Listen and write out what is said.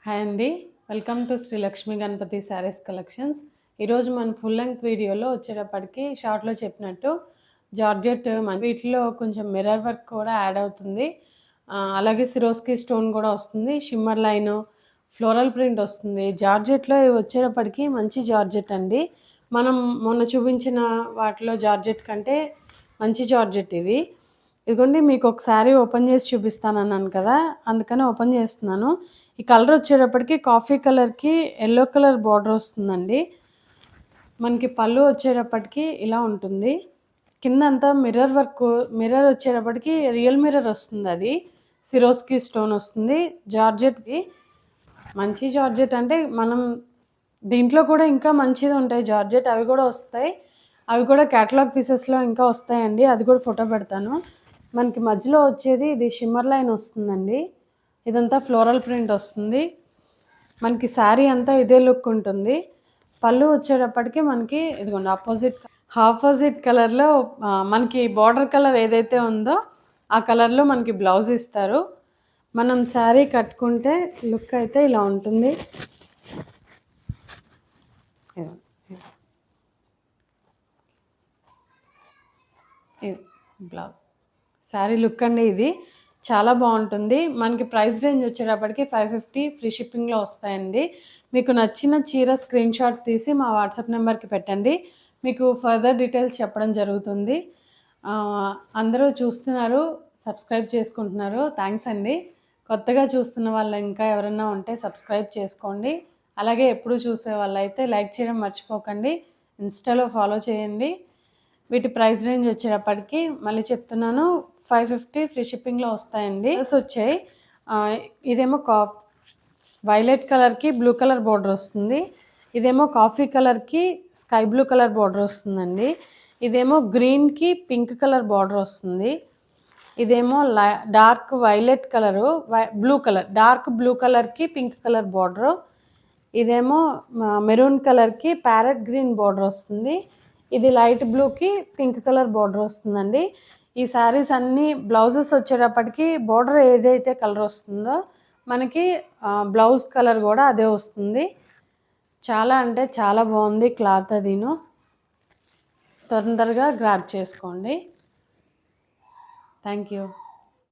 Hi అండి. Welcome to Sri Lakshmi Ganapathi sarees collections. ఈరోజు మన ఫుల్ లెంగ్త్ వీడియోలో వచ్చేటప్పటికి షార్ట్‌లో చెప్పినట్టు జార్జెట్ వీటిలో కొంచెం మిర్రర్ వర్క్ కూడా యాడ్ అవుతుంది. అలాగే సిరోస్కి స్టోన్ కూడా వస్తుంది. షిమ్మర్ లైను, ఫ్లోరల్ ప్రింట్ వస్తుంది. జార్జెట్‌లో ఇవి వచ్చేటప్పటికి మంచి జార్జెట్ అండి. మనం మొన్న చూపించిన వాటిలో జార్జెట్ కంటే మంచి జార్జెట్ ఇది. ఇదిగోండి మీకు ఒక శారీ ఓపెన్ చేసి చూపిస్తానన్నాను కదా! అందుకని ఓపెన్ చేస్తున్నాను. ఈ కలర్ వచ్చేటప్పటికి కాఫీ కలర్‌కి యెల్లో కలర్ బార్డర్ వస్తుందండి. మనకి పళ్ళు వచ్చేటప్పటికి ఇలా ఉంటుంది. కిందంతా మిర్రర్ వర్క్, మిర్రర్ వచ్చేటప్పటికి రియల్ మిర్రర్ వస్తుంది అది. సిరోస్కి స్టోన్ వస్తుంది. జార్జెట్‌కి మంచి జార్జెట్ అంటే మనం దీంట్లో కూడా ఇంకా మంచిది ఉంటాయి జార్జెట్ అవి కూడా వస్తాయి. అవి కూడా క్యాటలాగ్ పీసెస్‌లో ఇంకా వస్తాయండి. అది కూడా ఫోటో పెడతాను. మనకి మధ్యలో వచ్చేది ఇది షిమ్మర్ లైన్ వస్తుందండి. ఇదంతా ఫ్లోరల్ ప్రింట్ వస్తుంది. మనకి శారీ అంతా ఇదే లుక్ ఉంటుంది. పళ్ళు వచ్చేటప్పటికి మనకి ఇదిగోండి ఆపోజిట్ కలర్‌లో మనకి బార్డర్ కలర్ ఏదైతే ఉందో ఆ కలర్‌లో మనకి బ్లౌజ్ ఇస్తారు. మనం శారీ కట్టుకుంటే లుక్ అయితే ఇలా ఉంటుంది. బ్లౌజ్ శారీ లుక్ అండి ఇది చాలా బాగుంటుంది. మనకి ప్రైస్ రేంజ్ వచ్చేటప్పటికి 550 ఫ్రీ షిప్పింగ్లో వస్తాయండి. మీకు నచ్చిన చీర స్క్రీన్ షాట్ తీసి మా వాట్సాప్ నెంబర్కి పెట్టండి. మీకు ఫర్దర్ డీటెయిల్స్ చెప్పడం జరుగుతుంది. అందరూ చూస్తున్నారు, సబ్స్క్రైబ్ చేసుకుంటున్నారు. థ్యాంక్స్ అండి. కొత్తగా చూస్తున్న వాళ్ళు ఇంకా ఎవరైనా ఉంటే సబ్స్క్రైబ్ చేసుకోండి. అలాగే ఎప్పుడు చూసే వాళ్ళైతే లైక్ చేయడం మర్చిపోకండి. ఇన్స్టాలో ఫాలో చేయండి. వీటి ప్రైస్ రేంజ్ వచ్చేటప్పటికి మళ్ళీ చెప్తున్నాను 550 ఫ్రీ షిప్పింగ్లో వస్తాయండి. వచ్చాయి. ఇదేమో వైలెట్ కలర్కి బ్లూ కలర్ బార్డర్ వస్తుంది. ఇదేమో కాఫీ కలర్కి స్కై బ్లూ కలర్ బార్డర్ వస్తుందండి. ఇదేమో గ్రీన్కి పింక్ కలర్ బార్డర్ వస్తుంది. ఇదేమో dark violet colour blue colour, dark blue కలర్కి పింక్ కలర్ బార్డరు. ఇదేమో మెరూన్ కలర్కి ప్యారెట్ గ్రీన్ బార్డర్ వస్తుంది. ఇది లైట్ బ్లూకి పింక్ కలర్ బార్డర్ వస్తుందండి. ఈ శారీస్ అన్నీ బ్లౌజెస్ వచ్చేటప్పటికి బార్డర్ ఏదైతే కలర్ వస్తుందో మనకి బ్లౌజ్ కలర్ కూడా అదే వస్తుంది. చాలా అంటే చాలా బాగుంది క్లాత్. అదిను తొందరగా గ్రాబ్ చేసుకోండి. Thank you.